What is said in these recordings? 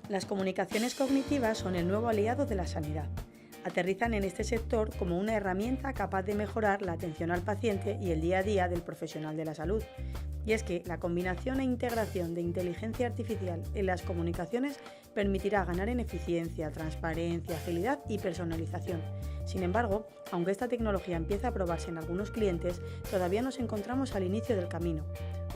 Las comunicaciones cognitivas son el nuevo aliado de la sanidad. Aterrizan en este sector como una herramienta capaz de mejorar la atención al paciente y el día a día del profesional de la salud. Y es que la combinación e integración de inteligencia artificial en las comunicaciones permitirá ganar en eficiencia, transparencia, agilidad y personalización. Sin embargo, aunque esta tecnología empieza a probarse en algunos clientes, todavía nos encontramos al inicio del camino.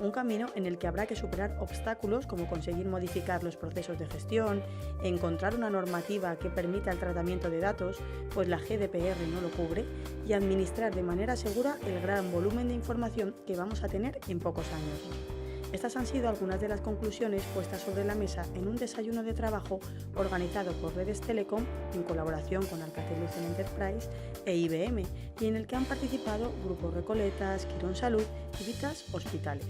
Un camino en el que habrá que superar obstáculos como conseguir modificar los procesos de gestión, encontrar una normativa que permita el tratamiento de datos, pues la GDPR no lo cubre, y administrar de manera segura el gran volumen de información que vamos a tener en pocos años. Estas han sido algunas de las conclusiones puestas sobre la mesa en un desayuno de trabajo organizado por Redes Telecom en colaboración con Alcatel-Lucent Enterprise e IBM, y en el que han participado Grupo Recoletas, Quirón Salud y Vitas Hospitales.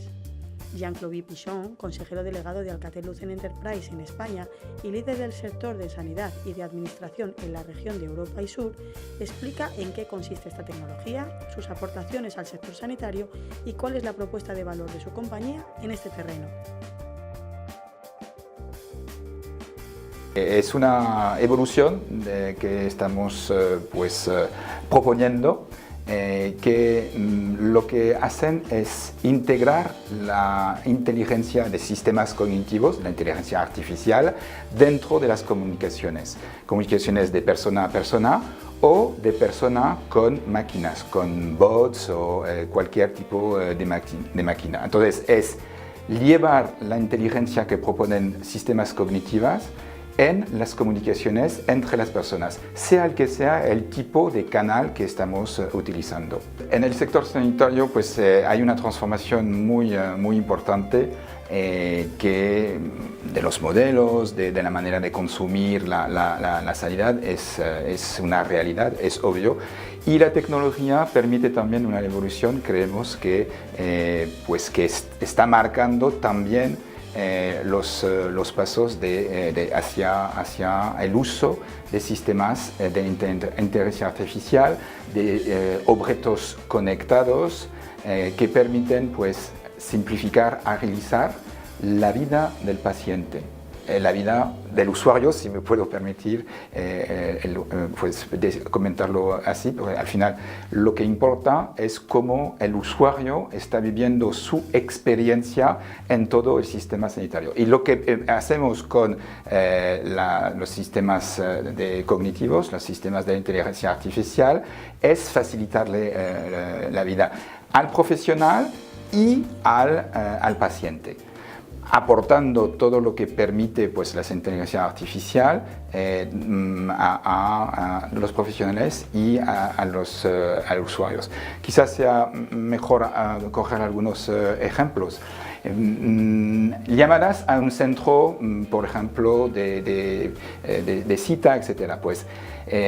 Jean-Claude Pichon, consejero delegado de Alcatel-Lucent Enterprise en España y líder del sector de sanidad y de administración en la región de Europa y Sur, explica en qué consiste esta tecnología, sus aportaciones al sector sanitario y cuál es la propuesta de valor de su compañía en este terreno. Es una evolución que estamos proponiendo, que lo que hacen es integrar la inteligencia de sistemas cognitivos, la inteligencia artificial, dentro de las comunicaciones de persona a persona o de persona con máquinas, con bots o cualquier tipo de máquina. Entonces es llevar la inteligencia que proponen sistemas cognitivos en las comunicaciones entre las personas, sea el que sea el tipo de canal que estamos utilizando. En el sector sanitario hay una transformación muy importante que de los modelos, de la manera de consumir la sanidad es una realidad, es obvio. Y la tecnología permite también una evolución, creemos que está marcando también los pasos hacia el uso de sistemas de inteligencia artificial, de objetos conectados que permiten simplificar, agilizar la vida del paciente, la vida del usuario, si me puedo permitir comentarlo así, porque al final lo que importa es cómo el usuario está viviendo su experiencia en todo el sistema sanitario. Y lo que hacemos con los sistemas cognitivos, los sistemas de inteligencia artificial, es facilitarle la vida al profesional y al paciente, aportando todo lo que permite la inteligencia artificial a los profesionales y a los usuarios. Quizás sea mejor coger algunos ejemplos. Llamadas a un centro, por ejemplo, de cita, etc.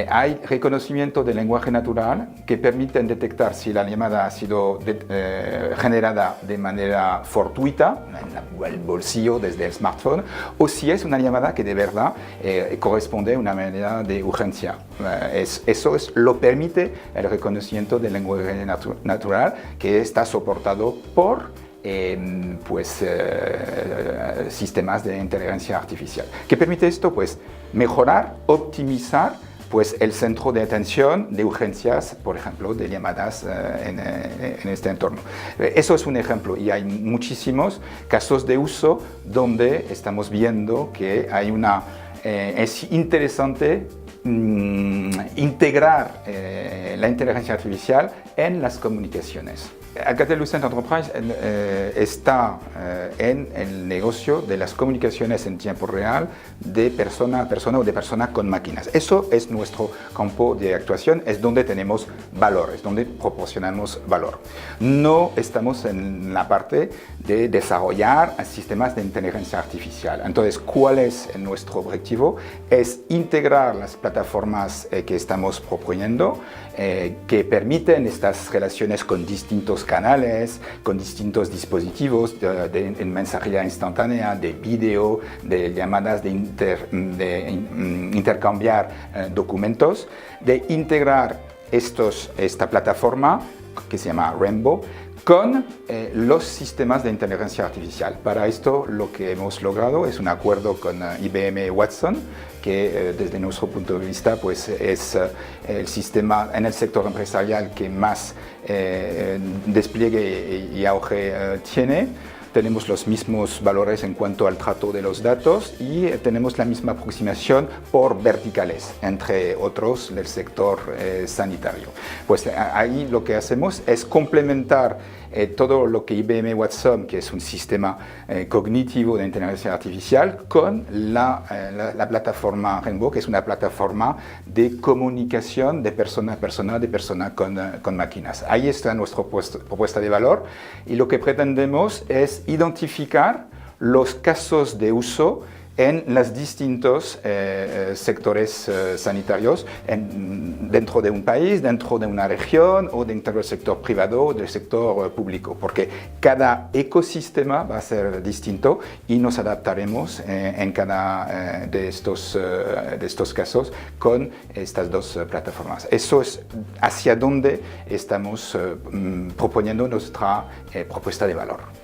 Hay reconocimiento del lenguaje natural que permiten detectar si la llamada ha sido generada de manera fortuita, en el bolsillo desde el smartphone, o si es una llamada que de verdad corresponde a una manera de urgencia. Eso lo permite el reconocimiento del lenguaje natural, que está soportado por sistemas de inteligencia artificial. ¿Qué permite esto? Mejorar, optimizar el centro de atención de urgencias, por ejemplo, de llamadas en este entorno. Eso es un ejemplo, y hay muchísimos casos de uso donde estamos viendo que es interesante integrar la inteligencia artificial en las comunicaciones. Alcatel-Lucent Enterprise está en el negocio de las comunicaciones en tiempo real de persona a persona o de persona con máquinas. Eso es nuestro campo de actuación, es donde tenemos valor, es donde proporcionamos valor. No estamos en la parte de desarrollar sistemas de inteligencia artificial. Entonces, ¿cuál es nuestro objetivo? Es integrar las plataformas que estamos proponiendo, que permiten estas relaciones con distintos canales, con distintos dispositivos en mensajería instantánea, de video, de llamadas, de intercambiar documentos, de integrar esta plataforma que se llama Rainbow con los sistemas de inteligencia artificial. Para esto lo que hemos logrado es un acuerdo con IBM Watson, que desde nuestro punto de vista pues, es el sistema en el sector empresarial que más despliegue y auge tiene. Tenemos los mismos valores en cuanto al trato de los datos y tenemos la misma aproximación por verticales, entre otros del sector sanitario. Pues ahí lo que hacemos es complementar todo lo que IBM Watson, que es un sistema cognitivo de inteligencia artificial, con la plataforma Rainbow, que es una plataforma de comunicación de persona a persona, de persona con máquinas. Ahí está nuestra propuesta de valor y lo que pretendemos es identificar los casos de uso en los distintos sectores sanitarios dentro de un país, dentro de una región o dentro del sector privado o del sector público, porque cada ecosistema va a ser distinto y nos adaptaremos en cada de estos casos con estas dos plataformas. Eso es hacia donde estamos proponiendo nuestra propuesta de valor.